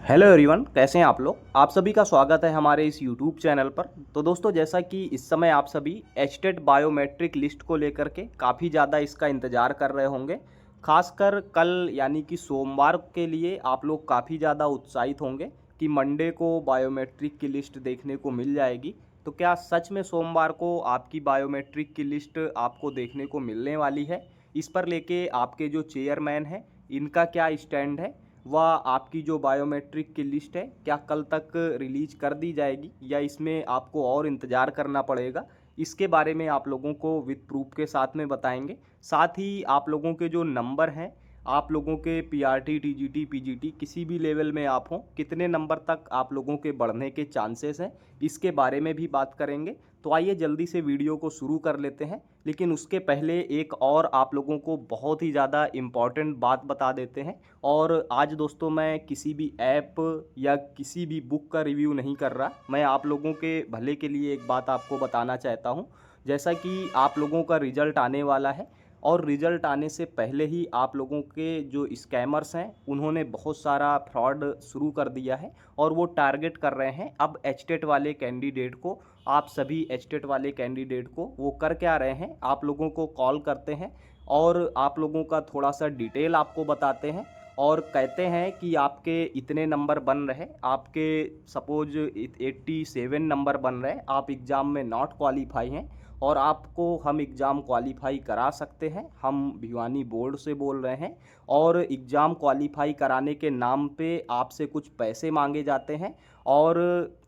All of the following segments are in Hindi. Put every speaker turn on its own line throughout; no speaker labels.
हेलो एवरीवन, कैसे हैं आप लोग। आप सभी का स्वागत है हमारे इस यूट्यूब चैनल पर। तो दोस्तों, जैसा कि इस समय आप सभी एचटेट बायोमेट्रिक लिस्ट को लेकर के काफ़ी ज़्यादा इसका इंतज़ार कर रहे होंगे। खासकर कल यानी कि सोमवार के लिए आप लोग काफ़ी ज़्यादा उत्साहित होंगे कि मंडे को बायोमेट्रिक की लिस्ट देखने को मिल जाएगी। तो क्या सच में सोमवार को आपकी बायोमेट्रिक की लिस्ट आपको देखने को मिलने वाली है? इस पर लेके आपके जो चेयरमैन हैं, इनका क्या स्टैंड है? वह आपकी जो बायोमेट्रिक की लिस्ट है क्या कल तक रिलीज कर दी जाएगी या इसमें आपको और इंतज़ार करना पड़ेगा? इसके बारे में आप लोगों को विद प्रूफ के साथ में बताएंगे। साथ ही आप लोगों के जो नंबर हैं, आप लोगों के पीआरटी, टीजीटी, पीजीटी किसी भी लेवल में आप हों, कितने नंबर तक आप लोगों के बढ़ने के चांसेस हैं, इसके बारे में भी बात करेंगे। तो आइए जल्दी से वीडियो को शुरू कर लेते हैं। लेकिन उसके पहले एक और आप लोगों को बहुत ही ज़्यादा इम्पॉर्टेंट बात बता देते हैं। और आज दोस्तों, मैं किसी भी ऐप या किसी भी बुक का रिव्यू नहीं कर रहा, मैं आप लोगों के भले के लिए एक बात आपको बताना चाहता हूं। जैसा कि आप लोगों का रिजल्ट आने वाला है और रिजल्ट आने से पहले ही आप लोगों के जो स्कैमर्स हैं उन्होंने बहुत सारा फ्रॉड शुरू कर दिया है और वो टारगेट कर रहे हैं अब एचटेट वाले कैंडिडेट को। आप सभी एचटेट वाले कैंडिडेट को वो कर क्या रहे हैं, आप लोगों को कॉल करते हैं और आप लोगों का थोड़ा सा डिटेल आपको बताते हैं और कहते हैं कि आपके इतने नंबर बन रहे, आपके सपोज 87 नंबर बन रहे, आप एग्ज़ाम में नॉट क्वालिफाई हैं और आपको हम एग्ज़ाम क्वालिफाई करा सकते हैं। हम भिवानी बोर्ड से बोल रहे हैं और एग्ज़ाम क्वालिफाई कराने के नाम पे आपसे कुछ पैसे मांगे जाते हैं और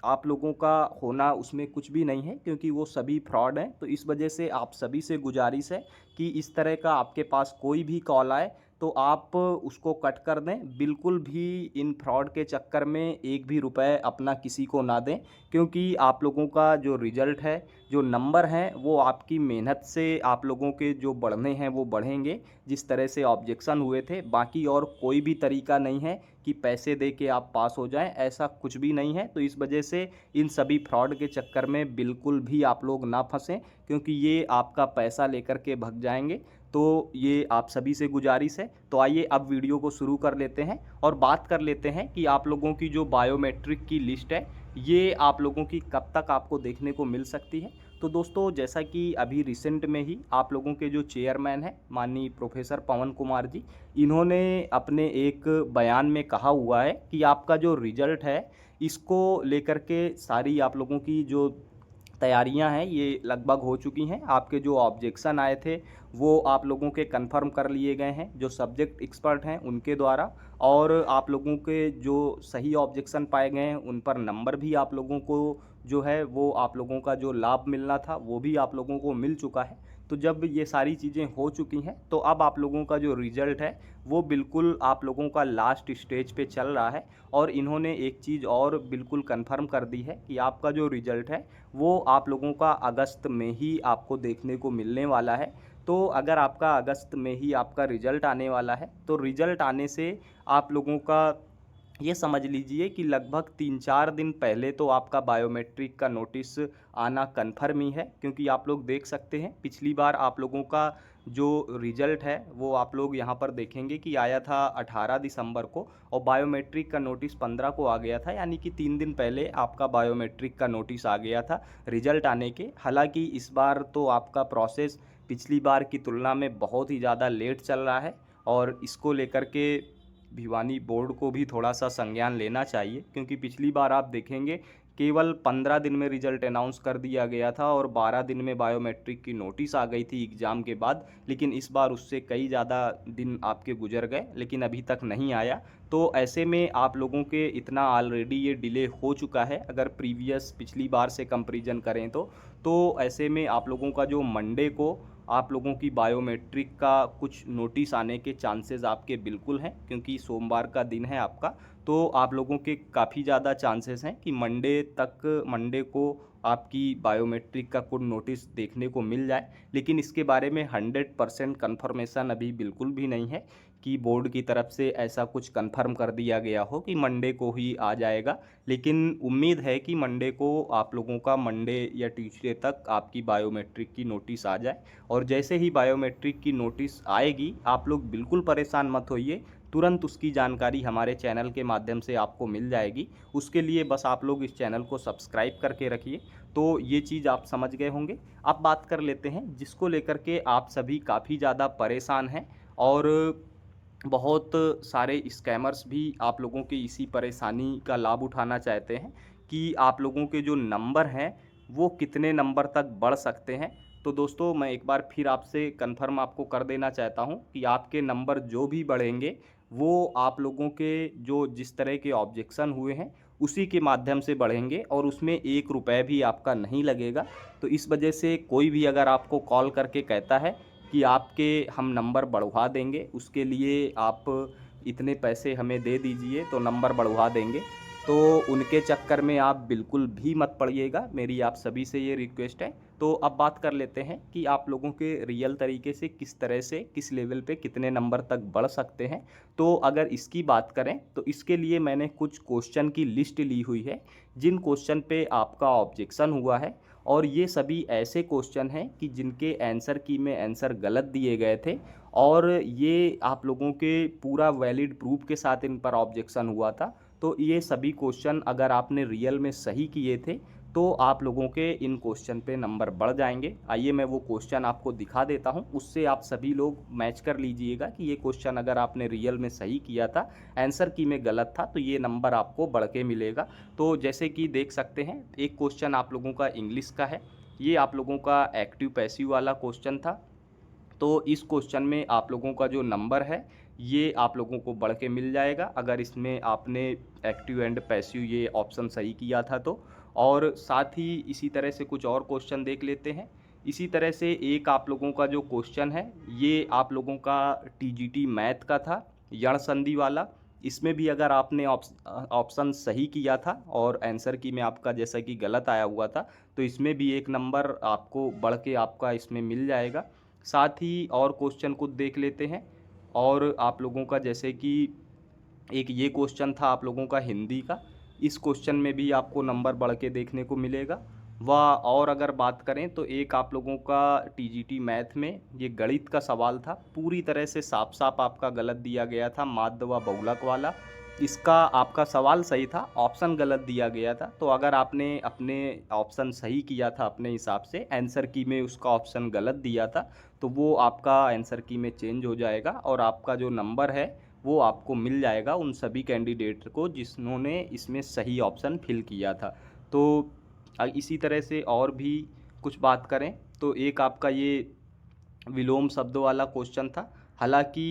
आप लोगों का होना उसमें कुछ भी नहीं है, क्योंकि वो सभी फ्रॉड हैं। तो इस वजह से आप सभी से गुजारिश है कि इस तरह का आपके पास कोई भी कॉल आए तो आप उसको कट कर दें। बिल्कुल भी इन फ्रॉड के चक्कर में एक भी रुपए अपना किसी को ना दें, क्योंकि आप लोगों का जो रिज़ल्ट है, जो नंबर हैं, वो आपकी मेहनत से आप लोगों के जो बढ़ने हैं वो बढ़ेंगे। जिस तरह से ऑब्जेक्शन हुए थे, बाकी और कोई भी तरीका नहीं है कि पैसे दे के आप पास हो जाएं, ऐसा कुछ भी नहीं है। तो इस वजह से इन सभी फ्रॉड के चक्कर में बिल्कुल भी आप लोग ना फंसें, क्योंकि ये आपका पैसा लेकर के भग जाएंगे। तो ये आप सभी से गुजारिश है। तो आइए अब वीडियो को शुरू कर लेते हैं और बात कर लेते हैं कि आप लोगों की जो बायोमेट्रिक की लिस्ट है ये आप लोगों की कब तक आपको देखने को मिल सकती है। तो दोस्तों, जैसा कि अभी रिसेंट में ही आप लोगों के जो चेयरमैन हैं माननीय प्रोफेसर पवन कुमार जी, इन्होंने अपने एक बयान में कहा हुआ है कि आपका जो रिजल्ट है इसको लेकर के सारी आप लोगों की जो तैयारियां हैं ये लगभग हो चुकी हैं। आपके जो ऑब्जेक्शन आए थे वो आप लोगों के कंफर्म कर लिए गए हैं जो सब्जेक्ट एक्सपर्ट हैं उनके द्वारा, और आप लोगों के जो सही ऑब्जेक्शन पाए गए हैं उन पर नंबर भी आप लोगों को जो है वो आप लोगों का जो लाभ मिलना था वो भी आप लोगों को मिल चुका है। तो जब ये सारी चीज़ें हो चुकी हैं तो अब आप लोगों का जो रिज़ल्ट है वो बिल्कुल आप लोगों का लास्ट स्टेज पे चल रहा है। और इन्होंने एक चीज़ और बिल्कुल कंफर्म कर दी है कि आपका जो रिज़ल्ट है वो आप लोगों का अगस्त में ही आपको देखने को मिलने वाला है। तो अगर आपका अगस्त में ही आपका रिज़ल्ट आने वाला है तो रिज़ल्ट आने से आप लोगों का ये समझ लीजिए कि लगभग 3-4 दिन पहले तो आपका बायोमेट्रिक का नोटिस आना कन्फर्म ही है। क्योंकि आप लोग देख सकते हैं पिछली बार आप लोगों का जो रिज़ल्ट है वो आप लोग यहाँ पर देखेंगे कि आया था 18 दिसंबर को और बायोमेट्रिक का नोटिस 15 को आ गया था, यानी कि 3 दिन पहले आपका बायोमेट्रिक का नोटिस आ गया था रिज़ल्ट आने के। हालांकि इस बार तो आपका प्रोसेस पिछली बार की तुलना में बहुत ही ज़्यादा लेट चल रहा है और इसको लेकर के भिवानी बोर्ड को भी थोड़ा सा संज्ञान लेना चाहिए। क्योंकि पिछली बार आप देखेंगे केवल 15 दिन में रिज़ल्ट अनाउंस कर दिया गया था और 12 दिन में बायोमेट्रिक की नोटिस आ गई थी एग्ज़ाम के बाद। लेकिन इस बार उससे कई ज़्यादा दिन आपके गुजर गए लेकिन अभी तक नहीं आया। तो ऐसे में आप लोगों के इतना ऑलरेडी ये डिले हो चुका है अगर प्रीवियस पिछली बार से कंपैरिजन करें तो ऐसे में आप लोगों का जो मंडे को आप लोगों की बायोमेट्रिक का कुछ नोटिस आने के चांसेस आपके बिल्कुल हैं, क्योंकि सोमवार का दिन है आपका। तो आप लोगों के काफ़ी ज़्यादा चांसेस हैं कि मंडे को आपकी बायोमेट्रिक का कुछ नोटिस देखने को मिल जाए। लेकिन इसके बारे में 100% कन्फर्मेशन अभी बिल्कुल भी नहीं है कि बोर्ड की तरफ से ऐसा कुछ कंफर्म कर दिया गया हो कि मंडे को ही आ जाएगा। लेकिन उम्मीद है कि मंडे को आप लोगों का मंडे या ट्यूसडे तक आपकी बायोमेट्रिक की नोटिस आ जाए। और जैसे ही बायोमेट्रिक की नोटिस आएगी आप लोग बिल्कुल परेशान मत होइए, तुरंत उसकी जानकारी हमारे चैनल के माध्यम से आपको मिल जाएगी। उसके लिए बस आप लोग इस चैनल को सब्सक्राइब करके रखिए। तो ये चीज़ आप समझ गए होंगे। अब बात कर लेते हैं जिसको लेकर के आप सभी काफ़ी ज़्यादा परेशान हैं और बहुत सारे स्कैमर्स भी आप लोगों की इसी परेशानी का लाभ उठाना चाहते हैं कि आप लोगों के जो नंबर हैं वो कितने नंबर तक बढ़ सकते हैं। तो दोस्तों मैं एक बार फिर आपसे कंफर्म आपको कर देना चाहता हूं कि आपके नंबर जो भी बढ़ेंगे वो आप लोगों के जो जिस तरह के ऑब्जेक्शन हुए हैं उसी के माध्यम से बढ़ेंगे और उसमें 1 रुपये भी आपका नहीं लगेगा। तो इस वजह से कोई भी अगर आपको कॉल करके कहता है कि आपके हम नंबर बढ़वा देंगे, उसके लिए आप इतने पैसे हमें दे दीजिए तो नंबर बढ़वा देंगे, तो उनके चक्कर में आप बिल्कुल भी मत पड़िएगा। मेरी आप सभी से ये रिक्वेस्ट है। तो अब बात कर लेते हैं कि आप लोगों के रियल तरीके से किस तरह से किस लेवल पे कितने नंबर तक बढ़ सकते हैं। तो अगर इसकी बात करें तो इसके लिए मैंने कुछ क्वेश्चन की लिस्ट ली हुई है जिन क्वेश्चन पे आपका ऑब्जेक्शन हुआ है, और ये सभी ऐसे क्वेश्चन हैं कि जिनके आंसर की में आंसर गलत दिए गए थे और ये आप लोगों के पूरा वैलिड प्रूफ के साथ इन पर ऑब्जेक्शन हुआ था। तो ये सभी क्वेश्चन अगर आपने रियल में सही किए थे तो आप लोगों के इन क्वेश्चन पे नंबर बढ़ जाएंगे। आइए मैं वो क्वेश्चन आपको दिखा देता हूँ, उससे आप सभी लोग मैच कर लीजिएगा कि ये क्वेश्चन अगर आपने रियल में सही किया था, आंसर की में गलत था, तो ये नंबर आपको बढ़ के मिलेगा। तो जैसे कि देख सकते हैं एक क्वेश्चन आप लोगों का इंग्लिश का है, ये आप लोगों का एक्टिव पैसिव वाला क्वेश्चन था। तो इस क्वेश्चन में आप लोगों का जो नंबर है ये आप लोगों को बढ़ के मिल जाएगा अगर इसमें आपने एक्टिव एंड पैसिव ये ऑप्शन सही किया था तो। और साथ ही इसी तरह से कुछ और क्वेश्चन देख लेते हैं। इसी तरह से एक आप लोगों का जो क्वेश्चन है ये आप लोगों का टीजीटी मैथ का था, यण संधि वाला। इसमें भी अगर आपने ऑप्शन सही किया था और आंसर की में आपका जैसा कि गलत आया हुआ था, तो इसमें भी एक नंबर आपको बढ़ के आपका इसमें मिल जाएगा। साथ ही और क्वेश्चन को देख लेते हैं। और आप लोगों का जैसे कि एक ये क्वेश्चन था आप लोगों का हिंदी का, इस क्वेश्चन में भी आपको नंबर बढ़ के देखने को मिलेगा। और अगर बात करें तो एक आप लोगों का टीजीटी मैथ में ये गणित का सवाल था, पूरी तरह से साफ साफ आपका गलत दिया गया था, माध्य व बहुलक वाला। इसका आपका सवाल सही था, ऑप्शन गलत दिया गया था। तो अगर आपने अपने ऑप्शन सही किया था अपने हिसाब से, आंसर की में उसका ऑप्शन गलत दिया था, तो वो आपका आंसर की में चेंज हो जाएगा और आपका जो नंबर है वो आपको मिल जाएगा उन सभी कैंडिडेट को जिन्होंने इसमें सही ऑप्शन फिल किया था। तो इसी तरह से और भी कुछ बात करें तो एक आपका ये विलोम शब्द वाला क्वेश्चन था। हालांकि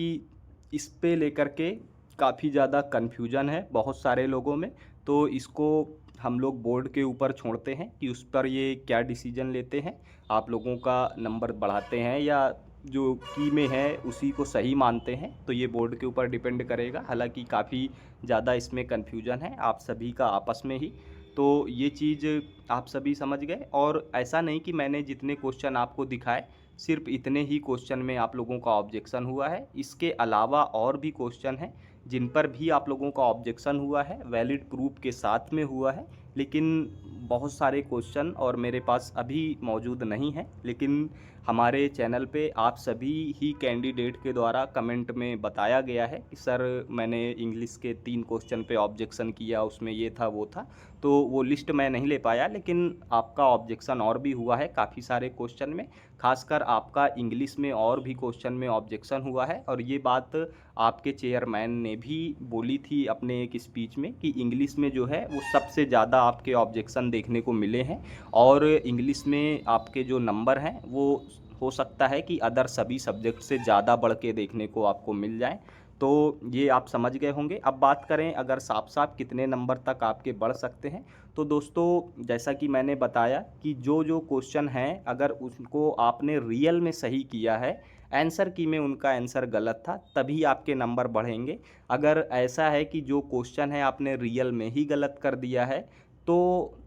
इस पे लेकर के काफ़ी ज़्यादा कन्फ्यूजन है बहुत सारे लोगों में, तो इसको हम लोग बोर्ड के ऊपर छोड़ते हैं कि उस पर ये क्या डिसीजन लेते हैं, आप लोगों का नंबर बढ़ाते हैं या जो की में है उसी को सही मानते हैं, तो ये बोर्ड के ऊपर डिपेंड करेगा। हालांकि काफ़ी ज़्यादा इसमें कन्फ्यूजन है आप सभी का आपस में ही। तो ये चीज़ आप सभी समझ गए। और ऐसा नहीं कि मैंने जितने क्वेश्चन आपको दिखाए सिर्फ इतने ही क्वेश्चन में आप लोगों का ऑब्जेक्शन हुआ है, इसके अलावा और भी क्वेश्चन हैं जिन पर भी आप लोगों का ऑब्जेक्शन हुआ है, वैलिड प्रूफ के साथ में हुआ है। लेकिन बहुत सारे क्वेश्चन और मेरे पास अभी मौजूद नहीं है, लेकिन हमारे चैनल पे आप सभी ही कैंडिडेट के द्वारा कमेंट में बताया गया है कि सर मैंने इंग्लिश के 3 क्वेश्चन पे ऑब्जेक्शन किया, उसमें ये था वो था। तो वो लिस्ट मैं नहीं ले पाया, लेकिन आपका ऑब्जेक्शन और भी हुआ है काफ़ी सारे क्वेश्चन में, खासकर आपका इंग्लिश में और भी क्वेश्चन में ऑब्जेक्शन हुआ है। और ये बात आपके चेयरमैन ने भी बोली थी अपने एक स्पीच में कि इंग्लिश में जो है वो सबसे ज़्यादा आपके ऑब्जेक्शन देखने को मिले हैं और इंग्लिश में आपके जो नंबर हैं वो हो सकता है कि अदर सभी सब्जेक्ट से ज़्यादा बढ़ के देखने को आपको मिल जाएं। तो ये आप समझ गए होंगे। अब बात करें अगर साफ साफ कितने नंबर तक आपके बढ़ सकते हैं, तो दोस्तों जैसा कि मैंने बताया कि जो जो क्वेश्चन हैं अगर उसको आपने रियल में सही किया है, आंसर की में उनका आंसर गलत था, तभी आपके नंबर बढ़ेंगे। अगर ऐसा है कि जो क्वेश्चन है आपने रियल में ही गलत कर दिया है तो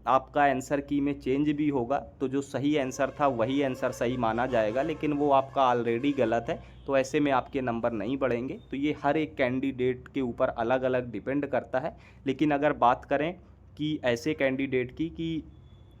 आपका आंसर की में चेंज भी होगा, तो जो सही आंसर था वही आंसर सही माना जाएगा, लेकिन वो आपका ऑलरेडी गलत है, तो ऐसे में आपके नंबर नहीं बढ़ेंगे। तो ये हर एक कैंडिडेट के ऊपर अलग अलग डिपेंड करता है। लेकिन अगर बात करें कि ऐसे कैंडिडेट की कि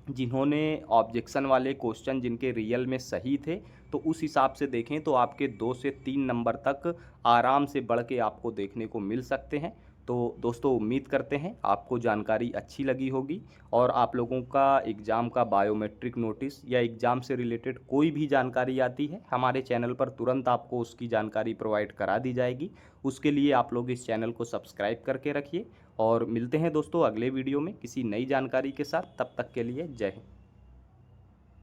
जिन्होंने ऑब्जेक्शन वाले क्वेश्चन जिनके रियल में सही थे, तो उस हिसाब से देखें तो आपके 2 से 3 नंबर तक आराम से बढ़ के आपको देखने को मिल सकते हैं। तो दोस्तों उम्मीद करते हैं आपको जानकारी अच्छी लगी होगी और आप लोगों का एग्ज़ाम का बायोमेट्रिक नोटिस या एग्ज़ाम से रिलेटेड कोई भी जानकारी आती है हमारे चैनल पर तुरंत आपको उसकी जानकारी प्रोवाइड करा दी जाएगी। उसके लिए आप लोग इस चैनल को सब्सक्राइब करके रखिए और मिलते हैं दोस्तों अगले वीडियो में किसी नई जानकारी के साथ। तब तक के लिए जय हिंद।